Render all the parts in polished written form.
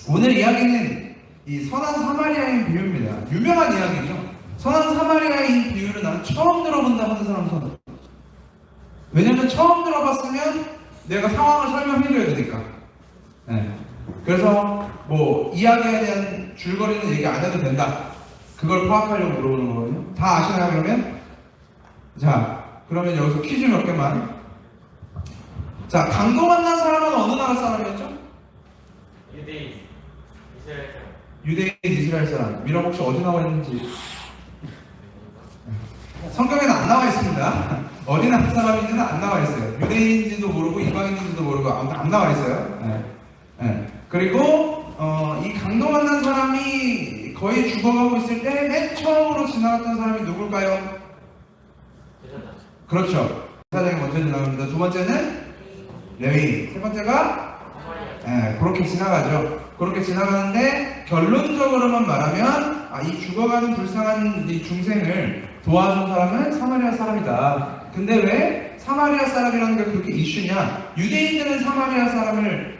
오늘 이야기는 이 선한 사마리아인 비유입니다. 유명한 이야기죠. 선한 사마리아인 비유를 난 처음 들어본다 하는 사람 손. 왜냐면 처음 들어봤으면 내가 상황을 설명해줘야 되니까. 네. 그래서 뭐 이야기에 대한 줄거리는 얘기 안 해도 된다. 그걸 파악하려고 물어보는 거거든요. 다 아시나요 그러면? 자, 그러면 여기서 퀴즈 몇 개만. 자, 강도 만난 사람은 어느 나라 사람이었죠? 유대인, 이스라엘 사람. 유대인 이스라엘 사람. 미럼 혹시 어디 나와 있는지 성경에는 안 나와 있습니다. 어디 나라 사람인지는 안 나와 있어요. 유대인인지도 모르고 이방인인지도 모르고 아무튼 안 나와 있어요. 네. 네. 그리고 이 강도 만난 사람이 거의 죽어가고 있을 때 맨 처음으로 지나갔던 사람이 누굴까요? 그렇죠. 사장이 먼저 지나갑니다. 두 번째는 레위. 세 번째가 그렇게 지나가죠. 그렇게 지나가는데 결론적으로만 말하면 이 죽어가는 불쌍한 이 중생을 도와준 사람은 사마리아 사람이다. 근데 왜 사마리아 사람이라는 게 그렇게 이슈냐? 유대인들은 사마리아 사람을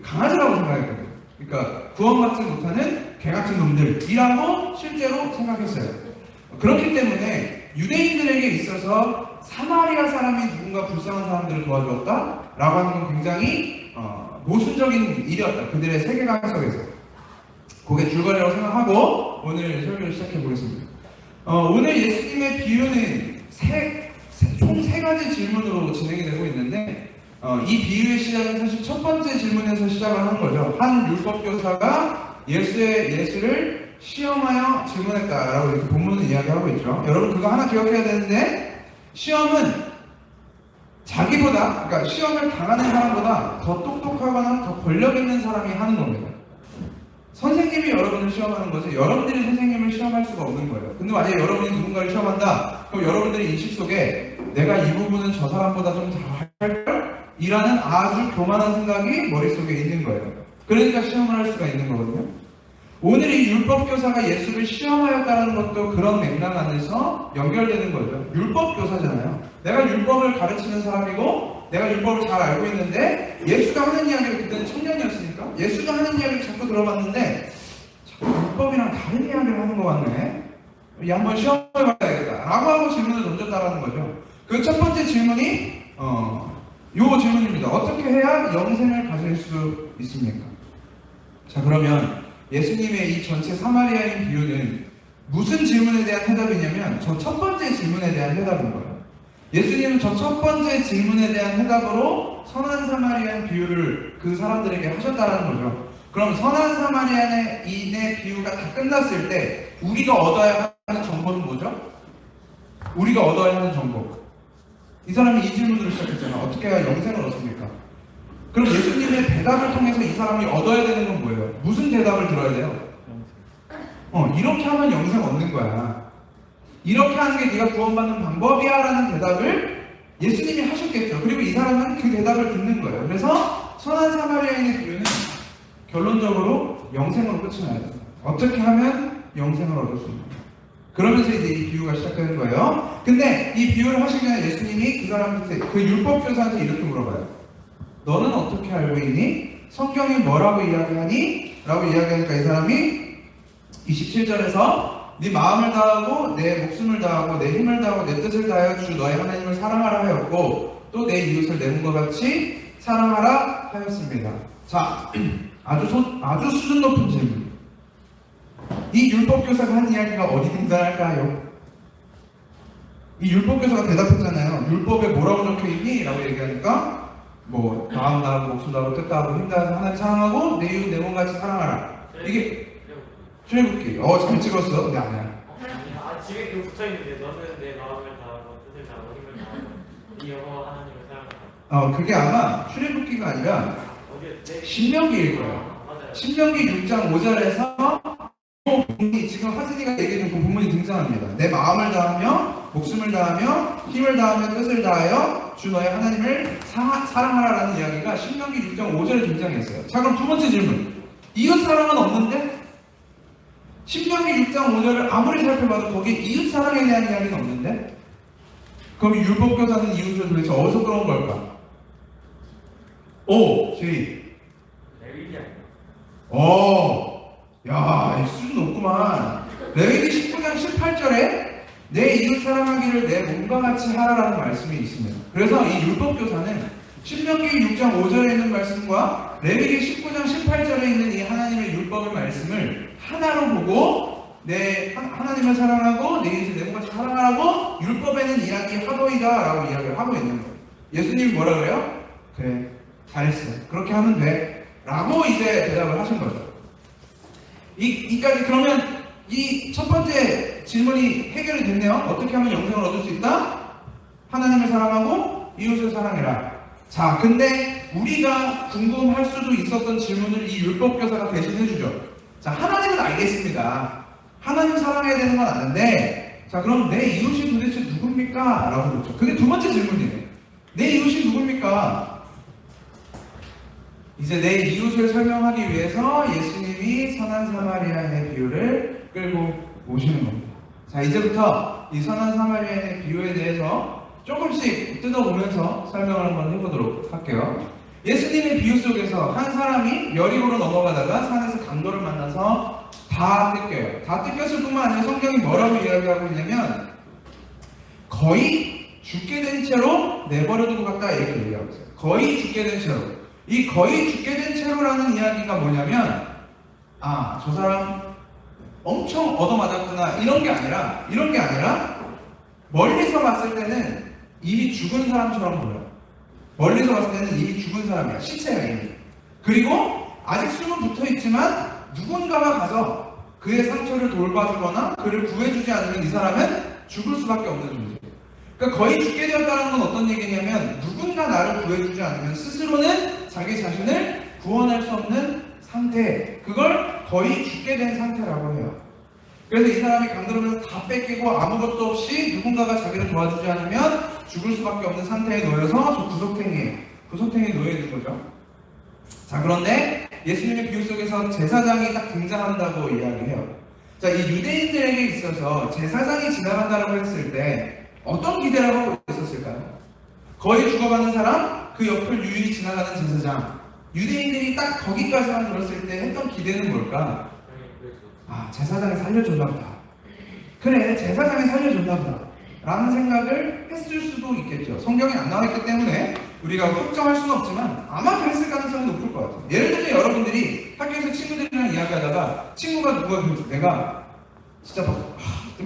강아지라고 생각했거든요. 그러니까 구원받지 못하는 개 같은 놈들이라고 실제로 생각했어요. 그렇기 때문에 유대인들에게 있어서 사마리아 사람이 누군가 불쌍한 사람들을 도와주었다라고 하는 건 굉장히 모순적인 일이었다. 그들의 세계관 속에서. 그게 줄거리라고 생각하고 오늘 설교를 시작해 보겠습니다. 오늘 예수님의 비유는 총 세 가지 질문으로 진행이 되고 있는데 이 비유의 시작은 사실 첫 번째 질문에서 시작을 하는 거죠. 한 율법교사가 예수를 시험하여 질문했다라고 이렇게 본문은 이야기하고 있죠. 여러분 그거 하나 기억해야 되는데 시험은 자기보다, 그러니까 시험을 당하는 사람보다 더 똑똑하거나 더 권력 있는 사람이 하는 겁니다. 선생님이 여러분을 시험하는 거지 여러분들이 선생님을 시험할 수가 없는 거예요. 근데 만약에 여러분이 누군가를 시험한다 그럼 여러분들의 인식 속에 내가 이 부분은 저 사람보다 좀 잘할걸? 이라는 아주 교만한 생각이 머릿속에 있는 거예요. 그러니까 시험을 할 수가 있는 거거든요. 오늘 이 율법교사가 예수를 시험하였다는 것도 그런 맥락 안에서 연결되는 거죠. 율법교사잖아요. 내가 율법을 가르치는 사람이고 내가 율법을 잘 알고 있는데 예수가 하는 이야기를 그때는 청년이었으니까 예수가 하는 이야기를 자꾸 들어봤는데 자꾸 율법이랑 다른 이야기를 하는 것 같네. 이 한번 시험해봐야겠다 라고 하고 질문을 던졌다라는 거죠. 그 첫 번째 질문이 요 질문입니다. 어떻게 해야 영생을 가질 수 있습니까? 자, 그러면 예수님의 이 전체 사마리아인 비유는 무슨 질문에 대한 해답이냐면 저 첫 번째 질문에 대한 해답인 거예요. 예수님은 저 첫 번째 질문에 대한 해답으로 선한 사마리아인 비유를 그 사람들에게 하셨다는 거죠. 그럼 선한 사마리아인의 비유가 다 끝났을 때 우리가 얻어야 하는 정보는 뭐죠? 우리가 얻어야 하는 정보. 이 사람이 이 질문으로 시작했잖아. 어떻게 해야 영생을 얻습니까? 그럼 예수님의 대답을 통해서 이 사람이 얻어야 되는 건 뭐예요? 무슨 대답을 들어야 돼요? 이렇게 하면 영생 얻는 거야. 이렇게 하는 게 네가 구원받는 방법이야 라는 대답을 예수님이 하셨겠죠. 그리고 이 사람은 그 대답을 듣는 거예요. 그래서 선한 사마리아인의 비유는 결론적으로 영생으로 끝이 나야 돼요. 어떻게 하면 영생을 얻을 수 있는 거예요. 그러면서 이제 이 비유가 시작되는 거예요. 근데 이 비유를 하시기 전에 예수님이 그 사람한테, 그 율법교사한테 이렇게 물어봐요. 너는 어떻게 알고 있니? 성경이 뭐라고 이야기하니? 라고 이야기하니까 이 사람이 27절에서 네 마음을 다하고 내 목숨을 다하고 내 힘을 다하고 내 뜻을 다하여 주 너의 하나님을 사랑하라 하였고 또 내 이웃을 내 몸과 같이 사랑하라 하였습니다. 자, 아주 수준 높은 질문. 이 율법교사가 한 이야기가 어디 등장할까요? 이 율법교사가 대답했잖아요. 율법에 뭐라고 적혀있니? 라고 얘기하니까 뭐 마음 다하고 목숨 다하고 뜻 다하고 힘 다해서 하나님 사랑하고 내 이웃 내 몸같이 사랑하라. 이게 출애굽기. 잘 찍었어. 근데 아니야. 집에 그거 붙어있는데 너는 내 마음을 다하고 뜻을 다하고 힘을 다하고 이 여호와 하나님을 사랑하라. 그게 아마 출애굽기가 아니라 신명기일 거예요. 신명기 6장 5절에서 지금 하진이가 얘기해준 그 부분이 등장합니다. 내 마음을 다하며 목숨을 다하며 힘을 다하며 뜻을 다하여 주 너의 하나님을 사랑하라라는 이야기가 신명기 6장 5절에 등장했어요. 자, 그럼 두 번째 질문. 이웃 사랑은 없는데? 신명기 6장 5절을 아무리 살펴봐도 거기에 이웃 사랑에 대한 이야기는 없는데? 그럼 율법교사는 이웃을 도대체 어디서 끌어온 걸까? 제이. 레위기 아니야? 야, 이 수준 높구만. 레위기 19장 18절에 내 이웃 사랑하기를 내 몸과 같이 하라라는 말씀이 있습니다. 그래서 이 율법교사는 신명기 6장 5절에 있는 말씀과 레위기 19장 18절에 있는 이 하나님의 율법의 말씀을 하나로 보고 하나님을 사랑하고 내 이웃을 내 몸같이 사랑하라고 율법에는 이야기하더이다 라고 이야기를 하고 있는 거예요. 예수님이 뭐라 그래요? 그래, 잘했어, 그렇게 하면 돼 라고 이제 대답을 하신 거죠. 이까지 그러면 이 첫 번째 질문이 해결이 됐네요. 어떻게 하면 영생을 얻을 수 있다? 하나님을 사랑하고 이웃을 사랑해라. 자, 근데 우리가 궁금할 수도 있었던 질문을 이 율법교사가 대신해 주죠. 자, 하나님은 알겠습니다. 하나님 사랑해야 되는 건 아는데, 자, 그럼 내 이웃이 도대체 누굽니까? 라고 그러죠. 그게 두 번째 질문이에요. 내 이웃이 누굽니까? 이제 내 이웃을 설명하기 위해서 예수님이 선한 사마리아인의 비유를 끌고 오시는 겁니다. 자, 이제부터 이 선한 사마리아인의 비유에 대해서 조금씩 뜯어보면서 설명을 한번 해보도록 할게요. 예수님의 비유 속에서 한 사람이 여리고로 넘어가다가 산에서 강도를 만나서 다 뜯겨요. 다 뜯겼을 뿐만 아니라 성경이 뭐라고 이야기하고 있냐면 거의 죽게 된 채로 내버려두고 갔다 이렇게 얘기하고 있어요. 거의 죽게 된 채로. 이 거의 죽게 된 채로라는 이야기가 뭐냐면 저 사람 엄청 얻어맞았구나 이런 게 아니라 멀리서 봤을 때는 이미 죽은 사람처럼 보여요. 멀리서 봤을 때는 이미 죽은 사람이야. 시체야 이미. 그리고 아직 숨은 붙어있지만 누군가가 가서 그의 상처를 돌봐주거나 그를 구해주지 않으면 이 사람은 죽을 수밖에 없는 존재예요. 그러니까 거의 죽게 되었다는 건 어떤 얘기냐면 누군가 나를 구해주지 않으면 스스로는 자기 자신을 구원할 수 없는 상태, 그걸 거의 죽게 된 상태라고 해요. 그래서 이 사람이 강도로면서 다 뺏기고 아무것도 없이 누군가가 자기를 도와주지 않으면 죽을 수밖에 없는 상태에 놓여서 저 구속탱이에 놓여 있는 거죠. 자, 그런데 예수님의 비유 속에서 제사장이 딱 등장한다고 이야기해요. 자, 이 유대인들에게 있어서 제사장이 지나간다고 했을 때 어떤 기대를 하고 있었을까요? 거의 죽어가는 사람, 그 옆을 유일히 지나가는 제사장. 유대인들이 딱 거기까지만 들었을 때 했던 기대는 뭘까? 제사장이 살려줬나 보다. 그래, 제사장이 살려줬나 보다 라는 생각을 했을 수도 있겠죠. 성경에 안 나와있기 때문에 우리가 확정할 수는 없지만 아마 그랬을 가능성이 높을 것 같아요. 예를 들면 여러분들이 학교에서 친구들이랑 이야기하다가 친구가 누가 그랬어. 내가 진짜 누구한테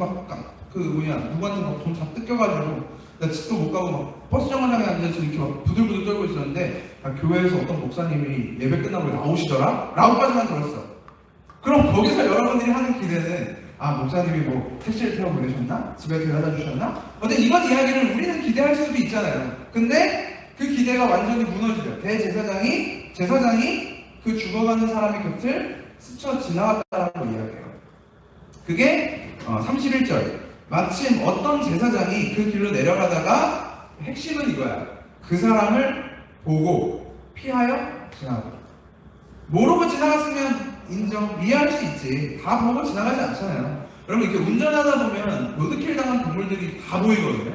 돈 다 뜯겨가지고 나 집도 못 가고 막 버스 정거장에 앉아서 이렇게 막 부들부들 떨고 있었는데 교회에서 어떤 목사님이 예배 끝나고 나오시더라? 라고까지만 들었어. 그럼 거기서 여러분들이 하는 기대는 목사님이 뭐 택시를 태워 보내셨나? 집에 데려다 주셨나? 어때 이런 이야기를 우리는 기대할 수도 있잖아요. 근데 그 기대가 완전히 무너지죠. 제사장이 그 죽어가는 사람의 곁을 스쳐 지나갔다라고 이야기해요. 그게 31절. 마침 어떤 제사장이 그 길로 내려가다가 핵심은 이거야. 그 사람을 보고 피하여 지나가다. 모르고 지나갔으면 인정, 이해할 수 있지. 다 보고 지나가지 않잖아요. 여러분 이렇게 운전하다 보면 로드킬 당한 동물들이 다 보이거든요.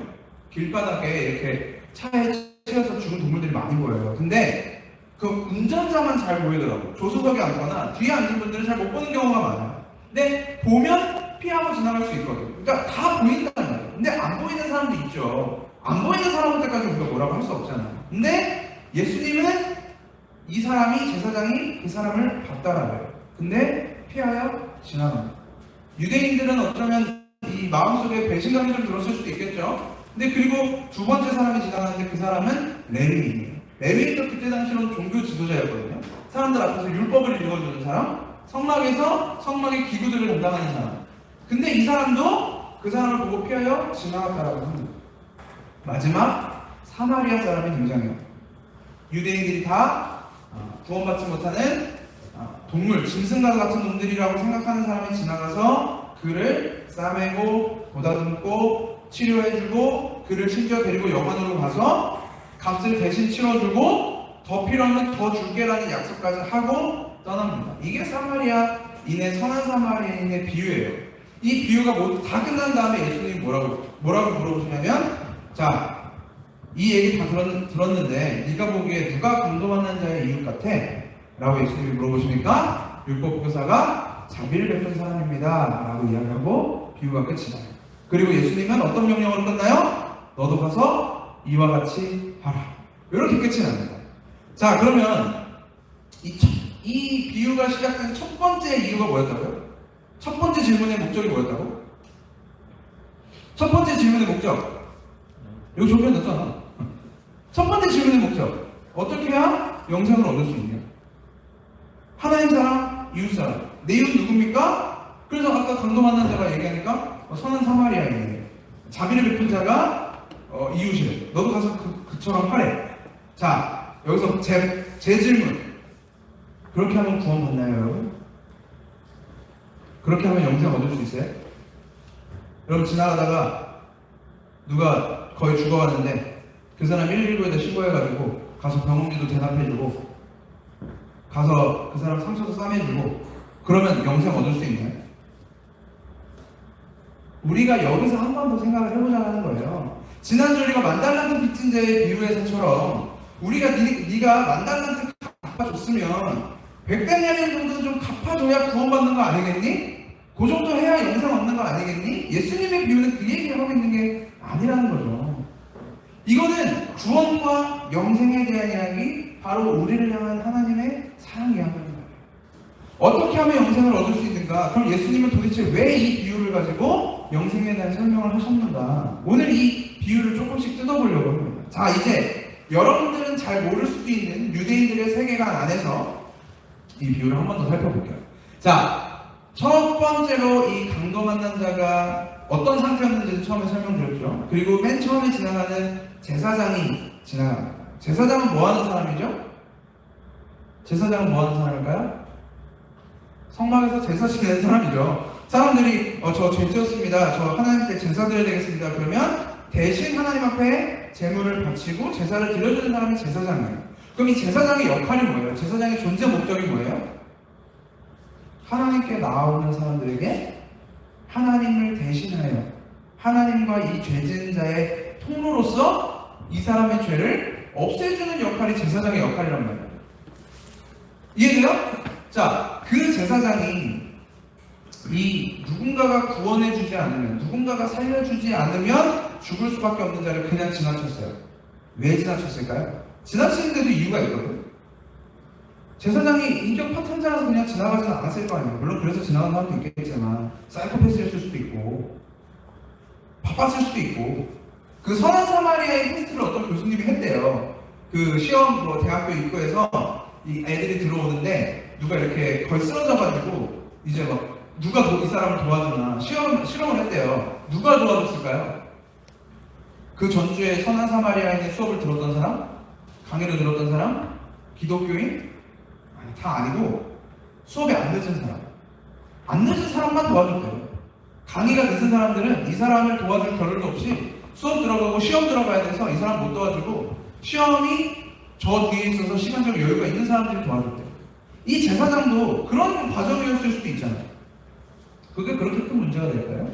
길바닥에 이렇게 차에 치여서 죽은 동물들이 많이 보여요. 근데 그 운전자만 잘 보이더라고요. 조수석에 앉거나 뒤에 앉은 분들은 잘 못 보는 경우가 많아요. 근데 보면 피하고 지나갈 수 있거든요. 그러니까 다 보인다는 거예요. 근데 안 보이는 사람도 있죠. 안 보이는 사람한테까지 우리가 뭐라고 할 수 없잖아요. 근데 예수님은 이 사람이, 제사장이 그 사람을 봤다라고 해요. 근데 피하여 지나갑니다. 유대인들은 어쩌면 이 마음속에 배신감이 좀 들었을 수도 있겠죠. 근데 그리고 두 번째 사람이 지나가는데 그 사람은 레위인이에요. 레위인도 그때 당시로는 종교 지도자였거든요. 사람들 앞에서 율법을 읽어주는 사람, 성막의 기구들을 담당하는 사람. 근데 이 사람도 그 사람을 보고 피하여 지나갔다라고 합니다. 마지막 사마리아 사람이 등장해요. 유대인들이 다 구원받지 못하는 동물, 짐승과 같은 놈들이라고 생각하는 사람이 지나가서 그를 싸매고 보다듬고 치료해주고 그를 심지어 데리고 영안으로 가서 값을 대신 치러주고 더 필요하면 더 줄게라는 약속까지 하고 떠납니다. 이게 사마리아인의 선한 사마리아인의 비유예요. 이 비유가 모두 다 끝난 다음에 예수님이 뭐라고 물어보시냐면, 자, 이 얘기 다 들었는데 네가 보기에 누가 강도 만난 자의 이웃 같아? 라고 예수님이 물어보시니까 율법 교사가 자비를 베푼 사람입니다 라고 이야기하고 비유가 끝이 나요. 그리고 예수님은 어떤 명령으로 끝나요? 너도 가서 이와 같이 하라. 이렇게 끝이 납니다. 자, 그러면 이 비유가 시작된 첫 번째 이유가 뭐였다고요? 첫 번째 질문의 목적이 뭐였다고? 첫 번째 질문의 목적, 여기 조표에 넣었잖아. 첫 번째 질문의 목적, 어떻게 해야 영생을 얻을 수 있냐? 하나님 사랑, 이웃 사랑. 내 이웃 누굽니까? 그래서 아까 강도 만난 자가 얘기하니까 선한 사마리아인이에요. 자비를 베푼 자가 이웃이래. 너도 가서 그처럼 하래. 자, 여기서 제 질문, 그렇게 하면 구원 받나요, 여러분? 그렇게 하면 영생 얻을 수 있어요? 여러분, 지나가다가 누가 거의 죽어가는데 그 사람 119에다 신고해가지고 가서 병원비도 대납해주고 가서 그 사람 상처도 싸매주고 그러면 영생 얻을 수 있나요? 우리가 여기서 한 번 더 생각을 해보자는 거예요. 지난주 우리가 만달란트 빚진 자의 비유에서처럼 우리가 네가 만달란트 갚아줬으면 100달러인 정도는 좀 갚아줘야 구원받는 거 아니겠니? 그 정도 해야 영생 얻는 거 아니겠니? 예수님의 비유는 그 얘기를 하고 있는 게 아니라는 거죠. 이거는 구원과 영생에 대한 이야기, 바로 우리를 향한 하나님의 사랑 이야기입니다. 어떻게 하면 영생을 얻을 수 있는가? 그럼 예수님은 도대체 왜 이 비유를 가지고 영생에 대한 설명을 하셨는가? 오늘 이 비유를 조금씩 뜯어보려고 합니다. 자, 이제 여러분들은 잘 모를 수도 있는 유대인들의 세계관 안에서 이 비유를 한 번 더 살펴볼게요. 자, 첫 번째로 이 강도 만난 자가 어떤 상태였는지를 처음에 설명드렸죠. 그리고 맨 처음에 지나가는 제사장이 지나갑니다. 제사장은 뭐 하는 사람이죠? 제사장은 뭐 하는 사람일까요? 성막에서 제사 지내는 사람이죠. 사람들이 저 죄 지었습니다. 저 하나님께 제사 드려야 되겠습니다. 그러면 대신 하나님 앞에 제물을 바치고 제사를 드려주는 사람이 제사장이에요. 그럼 이 제사장의 역할이 뭐예요? 제사장의 존재 목적이 뭐예요? 하나님께 나아오는 사람들에게 하나님을 대신하여 하나님과 이 죄진 자의 통로로서 이 사람의 죄를 없애주는 역할이 제사장의 역할이란 말이에요. 이해돼요? 자, 그 제사장이 이 누군가가 구원해주지 않으면, 누군가가 살려주지 않으면 죽을 수밖에 없는 자를 그냥 지나쳤어요. 왜 지나쳤을까요? 지나치는데도 이유가 있거든요. 제사장이 인격 파탄자라서 그냥 지나가지는 않았을 거 아니에요. 물론 그래서 지나간 사람도 있겠지만 사이코패스였을 수도 있고 바빴을 수도 있고, 그 선한 사마리아의 테스트를 어떤 교수님이 했대요. 그 시험 대학교 입구에서 이 애들이 들어오는데 누가 이렇게 거의 쓰러져가지고 이제 막 누가 이 사람을 도와주나 실험을 했대요. 누가 도와줬을까요? 그 전주에 선한 사마리아인의 수업을 들었던 사람? 강의를 들었던 사람? 기독교인? 아니, 다 아니고 수업에 안 늦은 사람. 안 늦은 사람만 도와줬대요. 강의가 늦은 사람들은 이 사람을 도와줄 겨를도 없이 수업 들어가고 시험 들어가야 돼서 이 사람 못 도와주고, 시험이 저 뒤에 있어서 시간적 여유가 있는 사람들이 도와줬대요. 이 제사장도 그런 과정이었을 수도 있잖아요. 그게 그렇게 큰 문제가 될까요?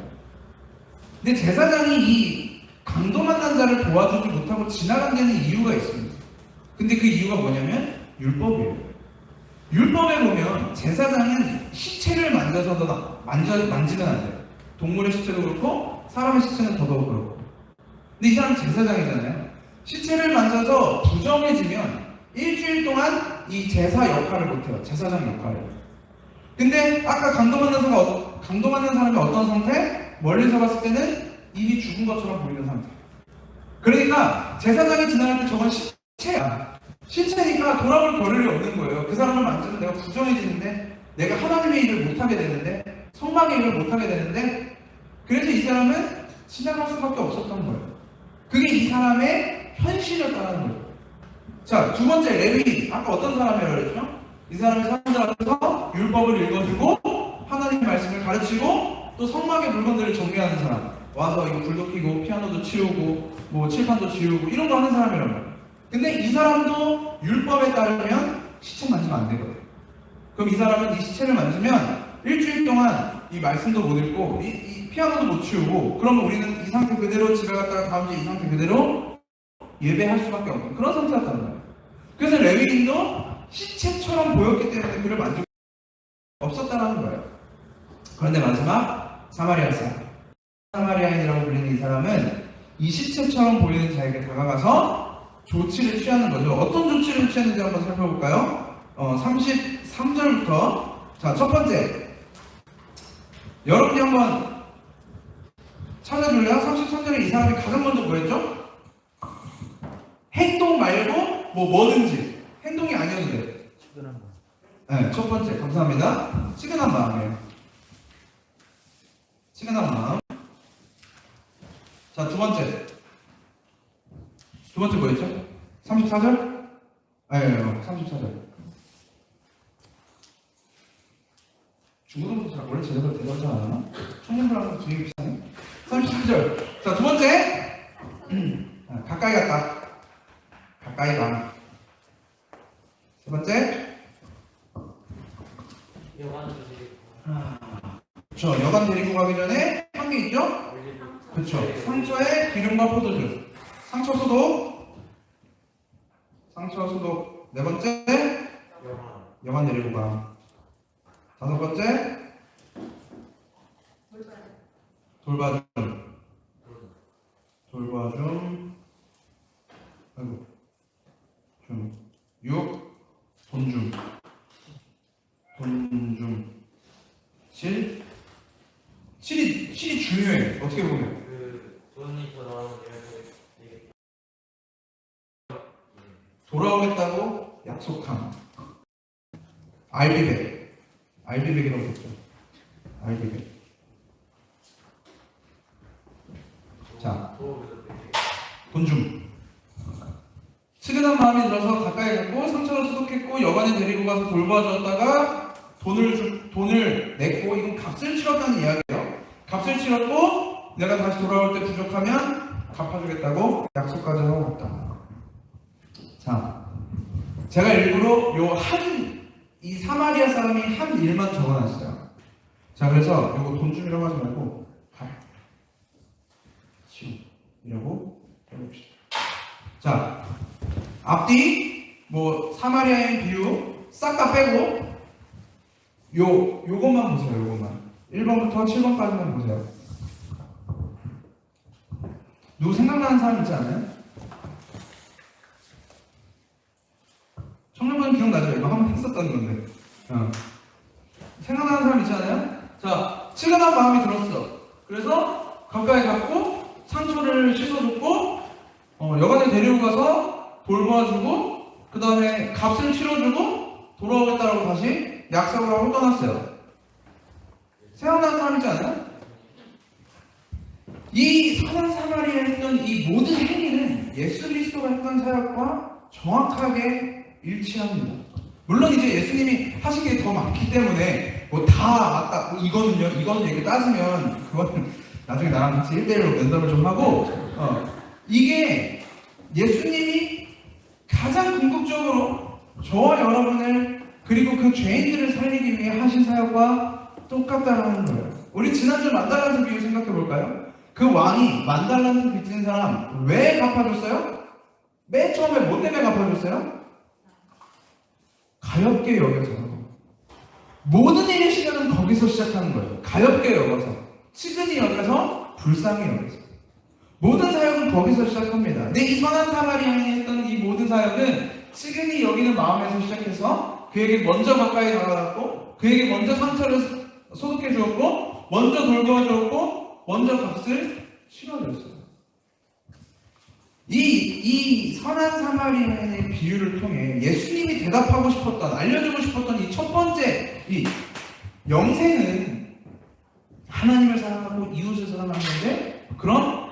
근데 제사장이 이 강도 만난 자를 도와주지 못하고 지나간 데는 이유가 있습니다. 근데 그 이유가 뭐냐면 율법이에요. 율법에 보면 제사장은 시체를 만져서도 만지면 안 돼요. 동물의 시체도 그렇고 사람의 시체는 더더욱 그렇고. 근데 이 사람 제사장이잖아요. 시체를 만져서 부정해지면 일주일 동안 이 제사 역할을 못해요. 제사장 역할을. 근데 아까 강도 만난 사람이 어떤 상태? 멀리서 봤을 때는 이미 죽은 것처럼 보이는 상태. 그러니까 제사장이 지나갈 때 저건 시체야. 시체니까 돌아볼 거리가 없는 거예요. 그 사람을 만지면 내가 부정해지는데, 내가 하나님의 일을 못하게 되는데, 성막의 일을 못하게 되는데, 그래서 이 사람은 지나갈 수밖에 없었던 거예요. 그게 이 사람의 현실이었다는 거예요. 자, 두 번째 레위. 아까 어떤 사람이라고 그랬죠? 이 사람이 사람들 앞에서 율법을 읽어주고 하나님의 말씀을 가르치고 또 성막의 물건들을 정리하는 사람. 와서 이거 불도 켜고 피아노도 치우고 칠판도 지우고 이런 거 하는 사람이란 말이에요. 근데 이 사람도 율법에 따르면 시체 만지면 안 되거든요. 그럼 이 사람은 이 시체를 만지면 일주일 동안 이 말씀도 못 읽고 이 피아노도 못 치우고, 그러면 우리는 이 상태 그대로 집에 갔다가 다음 주에 이 상태 그대로 예배할 수밖에 없는 그런 상태였단 말이에요. 그래서 레위인도 시체처럼 보였기 때문에 그를 만족 없었다는 거예요. 그런데 마지막 사마리아 사람, 사마리아인이라고 불리는 이 사람은 이 시체처럼 보이는 자에게 다가가서 조치를 취하는 거죠. 어떤 조치를 취했는지 한번 살펴볼까요? 33절부터 자, 첫 번째 여러분이 한번 찾아줄래요? 33절에 이 사람이 가장 먼저 뭐 했죠? 행동 말고 뭐든지 행동이 아니어도 돼. 네, 첫 번째 감사합니다. 치근한 마음이에요. 치근한 마음. 자, 두 번째 뭐였죠? 34절? 네, 34절. 중고등부 사람 원래 제대로 대답하지 않았나? 청년부랑 되게 비슷하네. 34절. 자, 두 번째 가까이 갔다. 가까이 가. 세 번째 여관을 데리고 그렇죠. 여관 데리고 가기 전에 한 게 있죠? 그렇죠. 상처에 기름과 포도주. 상처 소독. 네 번째 여관 데리고 가. 다섯 번째 돌봐줌. 아이고. 돈줌. 7이 중요해. 어떻게 보면. 그 돈이 더 나오는 얘기. 돌아오겠다고 약속함. 알비백이라고 했죠. 알비백. 자, 돈줌. 측은한 마음이 들어서 가까이 갔고 상처를 소독했고 여관에 데리고 가서 돌봐주었다가 돈을 냈고, 이건 값을 치렀다는 이야기예요. 값을 치렀고 내가 다시 돌아올 때 부족하면 갚아주겠다고 약속까지 하고 갔다. 자, 제가 일부러 이 사마리아 사람이 한 일만 적어놨어요. 자, 그래서 이거 돈줌이라고 하지 말고 이라고 해봅시다. 자, 앞뒤 사마리아인 비유 싹 다 빼고 요것만 보세요. 요것만 1번부터 7번까지만 보세요. 누구 생각나는 사람 있지 않아요? 청년분 기억나죠? 이거 한번 했었던 건데. 생각나는 사람 있지 않아요? 자, 측은한 마음이 들었어. 그래서 가까이 갔고 상처를 씻어줬고 여관에 데리고 가서 돌봐주고 그 다음에 값을 치러주고 돌아오겠다라고 다시 약속을 하고 떠났어요. 생각나는 사람 있지 않아요? 이 선한 사마리아에 했던 이 모든 행위는 예수 그리스도가 했던 사역과 정확하게 일치합니다. 물론 이제 예수님이 하신 게 더 많기 때문에 다 맞다. 이거는 얘기 따지면 그거는 나중에 나랑 같이 1대1로 면담을 좀 하고 이게 예수님이 가장 궁극적으로 저와 여러분을 그리고 그 죄인들을 살리기 위해 하신 사역과 똑같다는 거예요. 우리 지난주 만달란트 비유 생각해 볼까요? 그 왕이 만달란트 빚진 사람 왜 갚아줬어요? 맨 처음에 뭐 때문에 갚아줬어요? 가엾게 여겨서. 모든 일의 시작은 거기서 시작하는 거예요. 가엾게 여겨서, 치근히 여겨서, 불쌍히 여겨서. 모든 사역은 거기서 시작합니다. 근데 이 선한 사마리아인이 했던 이 모든 사역은 치근히 여기는 마음에서 시작해서 그에게 먼저 가까이 다가갔고 그에게 먼저 상처를 소독해 주었고 먼저 돌봐주었고 먼저 값을 치러줬어요. 이 선한 사마리아인의 비유를 통해 예수님이 대답하고 싶었던, 알려주고 싶었던 이 첫 번째 이 영생은 하나님을 사랑하고 이웃을 사랑하는데, 그럼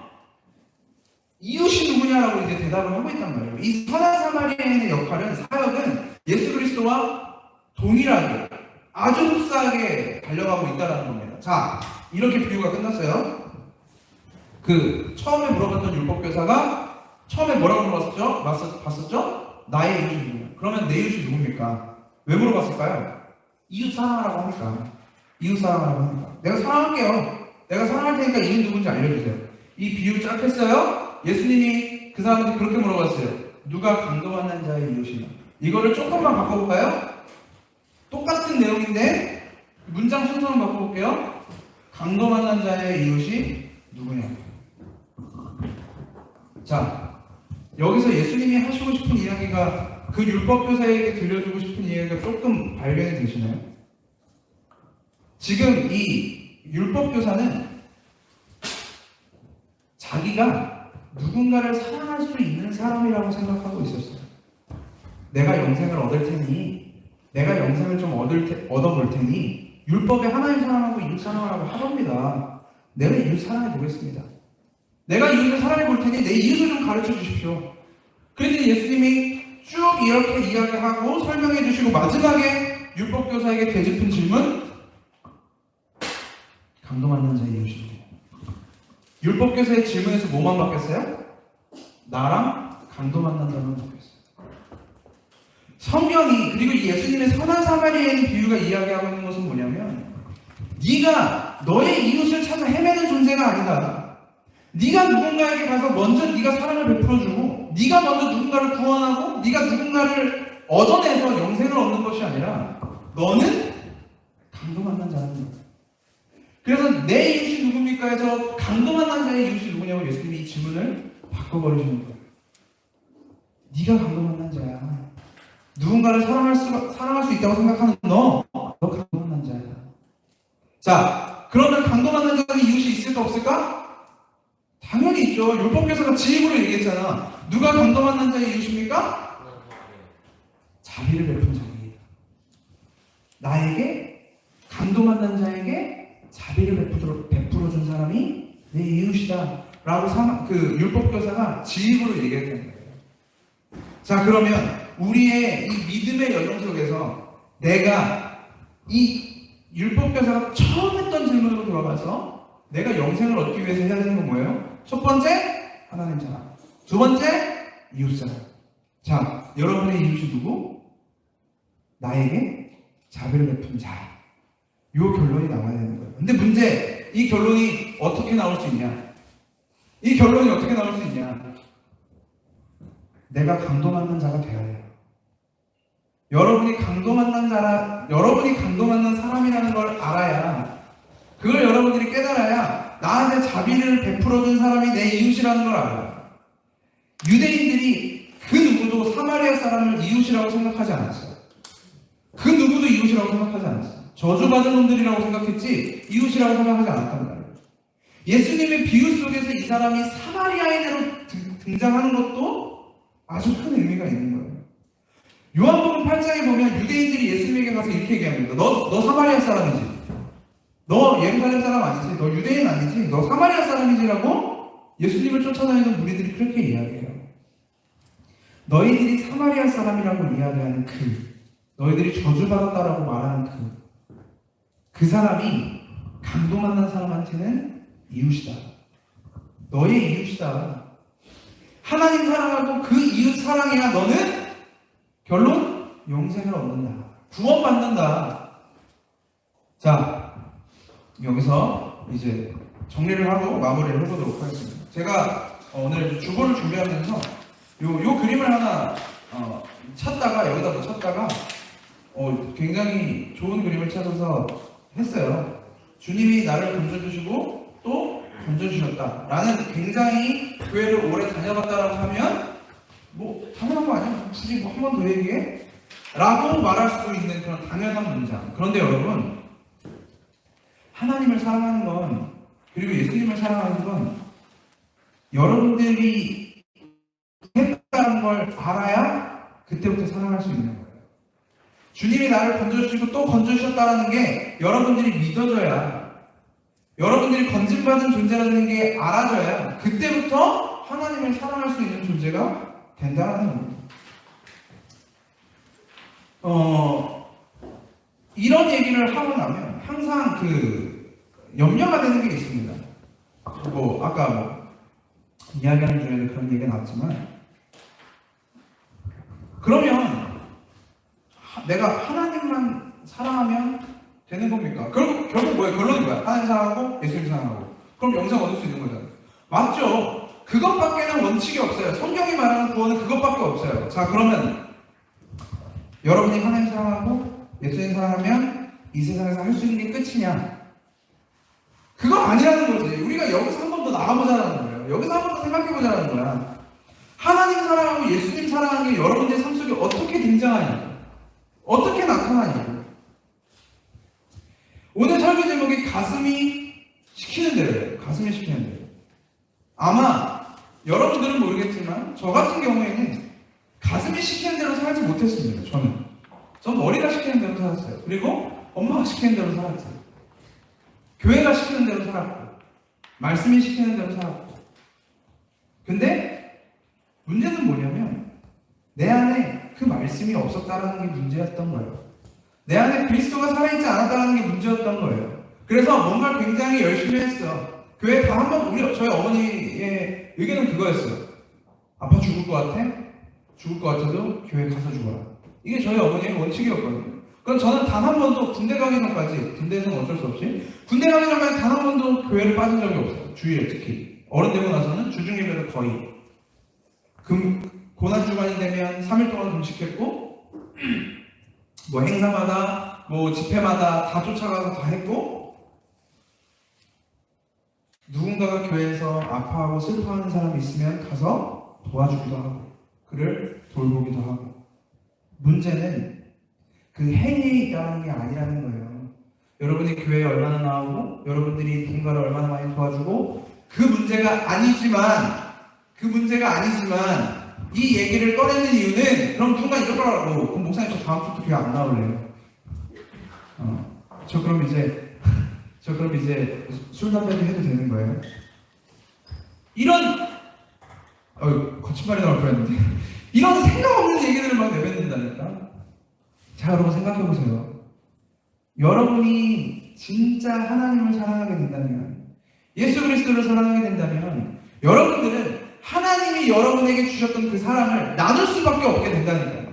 이웃이 누구냐라고 이제 대답을 하고 있단 말이에요. 이 선한 사마리아인의 역할은, 사역은 예수 그리스도와 동일하게 아주 흡사하게 달려가고 있다는 겁니다. 자, 이렇게 비유가 끝났어요. 처음에 물어봤던 율법교사가 처음에 뭐라고 물어봤었죠? 나의 이웃이 누구냐? 그러면 내 이웃이 누굽니까? 왜 물어봤을까요? 이웃 사랑하라고 하니까. 이웃 사랑하라고 하니까. 내가 사랑할게요. 내가 사랑할 테니까 이웃 누군지 알려주세요. 이 비유 쫙 했어요. 예수님이 그 사람한테 그렇게 물어봤어요. 누가 강도 만난 자의 이웃이냐? 이거를 조금만 바꿔볼까요? 똑같은 내용인데 문장 순서만 바꿔볼게요. 강도 만난 자의 이웃이 누구냐? 자, 여기서 예수님이 하시고 싶은 이야기가 그 율법교사에게 들려주고 싶은 이야기가 조금 발견이 되시나요? 지금 이 율법교사는 자기가 누군가를 사랑할 수 있는 사람이라고 생각하고 있었어요. 내가 영생을 얻을 테니, 내가 영생을 좀 얻어볼 테니 율법에 하나님 사랑하고 이웃 사랑하라고 하답니다. 내가 이웃 사랑해 보겠습니다. 내가 이웃을 사랑해 볼 테니 내 이웃을 좀 가르쳐 주십시오. 그랬더니 예수님이 쭉 이렇게 이야기하고 설명해 주시고 마지막에 율법교사에게 되짚은 질문, 강도 만난 자의 이웃입니다. 율법교사의 질문에서 뭐만 바뀌었어요? 나랑 강도 만난다는 바뀌었어요. 성경이, 그리고 예수님의 선한 사마리아인 비유가 이야기하고 있는 것은 뭐냐면, 네가 너의 이웃을 찾아 헤매는 존재가 아니다. 네가 누군가에게 가서 먼저 네가 사랑을 베풀어주고, 네가 먼저 누군가를 구원하고, 네가 누군가를 얻어내서 영생을 얻는 것이 아니라 너는 강도 만난 자라는 거야. 그래서 내 이웃이 누굽니까 해서 강도 만난 자의 이웃이 누구냐고 예수님이 이 질문을 바꿔버리시는 거예요. 네가 강도 만난 자야. 누군가를 사랑할 수 있다고 생각하는 너 강도 만난 자야. 자, 그러면 강도 만난 자는 이웃이 있을까 없을까? 당연히 있죠. 율법교사가 지입으로 얘기했잖아. 누가 강도 만난 자의 이웃입니까? 자비를 베푼 자입니다. 나에게 강도 만난 자에게 자비를 베풀어준 사람이 내 이웃이다 라고 율법교사가 지입으로 얘기했던 거예요. 자, 그러면 우리의 이 믿음의 여정 속에서 내가 이 율법교사가 처음 했던 질문으로 돌아가서 내가 영생을 얻기 위해서 해야 되는 건 뭐예요? 첫 번째, 하나님 사랑. 두 번째, 이웃 사랑. 자, 여러분의 이웃이 누구? 나에게 자비를 베푼 자. 이 결론이 나와야 되는 거예요. 근데 문제, 이 결론이 어떻게 나올 수 있냐? 이 결론이 어떻게 나올 수 있냐? 내가 강도 만난 자가 되어야 해요. 여러분이 강도 만난 사람이라는 걸 알아야, 그걸 여러분들이 깨달아야 나한테 자비를 베풀어준 사람이 내 이웃이라는 걸 알아요. 유대인들이 그 누구도 사마리아 사람을 이웃이라고 생각하지 않았어요. 그 누구도 이웃이라고 생각하지 않았어요. 저주받은 놈들이라고 생각했지 이웃이라고 생각하지 않았단 말이에요. 예수님의 비유 속에서 이 사람이 사마리아인으로 등장하는 것도 아주 큰 의미가 있는 거예요. 요한복음 8장에 보면 유대인들이 예수님에게 가서 이렇게 얘기합니다. 너 사마리아 사람이지? 너 예루살렘 사람 아니지? 너 유대인 아니지? 너 사마리아 사람이지라고 예수님을 쫓아다니는 무리들이 그렇게 이야기해요. 너희들이 사마리아 사람이라고 이야기하는 너희들이 저주받았다라고 말하는 그 사람이 강도 만난 사람한테는 이웃이다. 너의 이웃이다. 하나님 사랑하고 그 이웃 사랑해야 너는 결론 영생을 얻는다. 구원받는다. 자, 여기서 이제 정리를 하고 마무리를 해보도록 하겠습니다. 제가 오늘 주보를 준비하면서 요 그림을 하나 찾다가 여기다 뭐 찾다가 굉장히 좋은 그림을 찾아서 했어요. 주님이 나를 건져주시고 또 건져주셨다 라는, 굉장히 교회를 오래 다녀봤다라고 하면 뭐 당연한 거 아니야? 굳이 뭐 한 번 더 얘기해? 라고 말할 수도 있는 그런 당연한 문장. 그런데 여러분, 하나님을 사랑하는 건, 그리고 예수님을 사랑하는 건 여러분들이 했다는 걸 알아야 그때부터 사랑할 수 있는 거예요. 주님이 나를 건져주시고 또 건져주셨다는 게 여러분들이 믿어져야, 여러분들이 건짐받은 존재라는 게 알아져야 그때부터 하나님을 사랑할 수 있는 존재가 된다는 겁니다. 이런 얘기를 하고 나면 항상 염려가 되는 게 있습니다. 아까 이야기하는 중에도 그런 얘기가 나왔지만, 그러면 내가 하나님만 사랑하면 되는 겁니까? 결국 뭐예요? 결론이 뭐야? 하나님 사랑하고 예수님 사랑하고. 그럼 영생 얻을 수 있는 거잖아요. 맞죠? 그것밖에는 원칙이 없어요. 성경이 말하는 구원은 그것밖에 없어요. 자, 그러면 여러분이 하나님 사랑하고 예수님 사랑하면 이 세상에서 할 수 있는 게 끝이냐? 그거 아니라는 거지. 우리가 여기서 한 번 더 나가보자는 거예요. 여기서 한 번 더 생각해보자는 거야. 하나님 사랑하고 예수님 사랑하는 게 여러분들의 삶 속에 어떻게 등장하냐? 어떻게 나타나냐? 오늘 설교 제목이 가슴이 시키는 대로예요. 가슴이 시키는 대로. 아마 여러분들은 모르겠지만 저 같은 경우에는 가슴이 시키는 대로 살지 못했습니다. 전 머리가 시키는 대로 살았어요. 그리고 엄마가 시키는 대로 살았어요. 교회가 시키는 대로 살았고 말씀이 시키는 대로 살았고. 근데 문제는 뭐냐면 내 안에 그 말씀이 없었다라는 게 문제였던 거예요. 내 안에 그리스도가 살아있지 않았다는 게 문제였던 거예요. 그래서 뭔가 굉장히 열심히 했어. 교회 다 한번 저희 어머니의 의견은 그거였어요. 아빠 죽을 것 같아? 죽을 것 같아도 교회 가서 죽어라. 이게 저희 어머니의 원칙이었거든요. 그럼 저는 단 한 번도 군대 가기 전까지, 군대에서는 어쩔 수 없이 군대 가기 전까지 단 한 번도 교회를 빠진 적이 없어요. 주일에 특히. 어른 되고 나서는 주중 예배를 거의 고난 주간이 되면 3일 동안 금식했고 뭐 행사마다 뭐 집회마다 다 쫓아가서 다 했고 누군가가 교회에서 아파하고 슬퍼하는 사람이 있으면 가서 도와주기도 하고 그를 돌보기도 하고. 문제는 그 행위에 있다는 게 아니라는 거예요. 여러분이 교회에 얼마나 나오고 여러분들이 누군가를 얼마나 많이 도와주고 그 문제가 아니지만 이 얘기를 꺼내는 이유는 그럼 누군가 이럴 거라고. 그럼 목사님 저 다음 주부터 교회 안 나올래요. 저 그럼 이제 술 담배도 해도 되는 거예요. 이런 거친 말이 나올 뻔했는데 이런 생각 없는 얘기들을 막 내뱉는다니까. 자, 여러분 생각해보세요. 여러분이 진짜 하나님을 사랑하게 된다면, 예수 그리스도를 사랑하게 된다면 여러분들은 하나님이 여러분에게 주셨던 그 사랑을 나눌 수밖에 없게 된다니까요.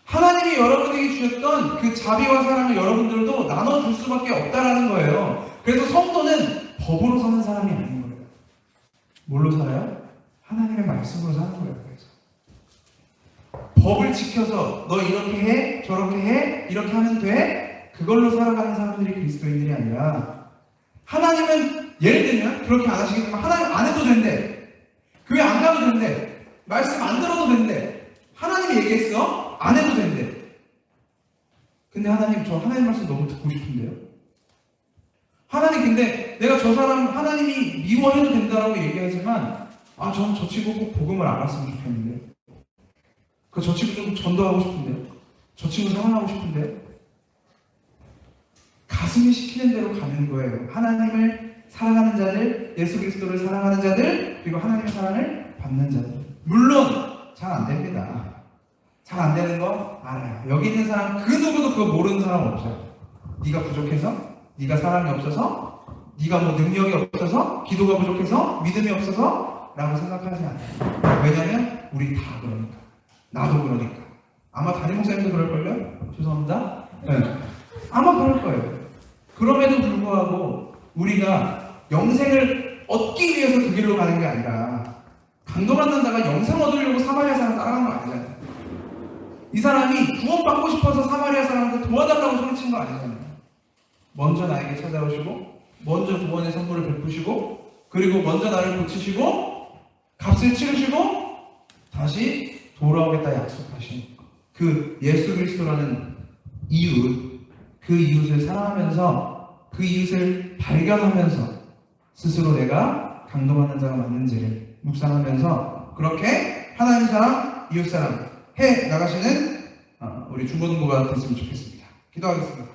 하나님이 여러분에게 주셨던 그 자비와 사랑을 여러분들도 나눠줄 수밖에 없다라는 거예요. 그래서 성도는 법으로 사는 사람이 아닌 거예요. 뭘로 살아요? 하나님의 말씀으로 사는 거예요. 그래서 법을 지켜서 너 이렇게 해, 저렇게 해, 이렇게 하면 돼? 그걸로 살아가는 사람들이 그리스도인들이 아니라 하나님은 예를 들면 그렇게 안 하시겠지만 하나님 안 해도 된대. 교회 안 가도 된대. 말씀 안 들어도 된대. 하나님이 얘기했어? 안 해도 된대. 근데 하나님 저 하나님 말씀 너무 듣고 싶은데요? 하나님 근데 내가 저 사람 하나님이 미워해도 된다라고 얘기하지만 저는 저 친구 꼭 복음을 알았으면 좋겠는데 저 친구 좀 전도하고 싶은데요? 저 친구 사랑하고 싶은데요? 가슴이 시키는 대로 가는 거예요. 하나님을 사랑하는 자들, 예수 그리스도를 사랑하는 자들, 그리고 하나님의 사랑을 받는 자들. 물론 잘 안 됩니다. 잘 안 되는 거 알아요. 여기 있는 사람 그 누구도 그거 모르는 사람 없어요. 네가 부족해서, 네가 사랑이 없어서, 네가 뭐 능력이 없어서, 기도가 부족해서, 믿음이 없어서 라고 생각하지 않아요. 왜냐면 우리 다 그러니까. 나도 그러니까. 아마 담임 목사님도 그럴걸요? 죄송합니다. 네. 아마 그럴 거예요. 그럼에도 불구하고 우리가 영생을 얻기 위해서 그 길로 가는 게 아니라 강도받는 자가 영생 얻으려고 사마리아 사람 따라간 거 아니잖아요. 이 사람이 구원받고 싶어서 사마리아 사람한테 도와달라고 소리친 거 아니잖아요. 먼저 나에게 찾아오시고 먼저 구원의 선물을 베푸시고 그리고 먼저 나를 고치시고 값을 치르시고 다시 돌아오겠다 약속하신 그 예수 그리스도라는 이웃, 그 이웃을 사랑하면서 그 이웃을 발견하면서 스스로 내가 강도받는 자가 맞는지를 묵상하면서 그렇게 하나님 사랑, 이웃 사랑 해 나가시는 우리 중고등부가 됐으면 좋겠습니다. 기도하겠습니다.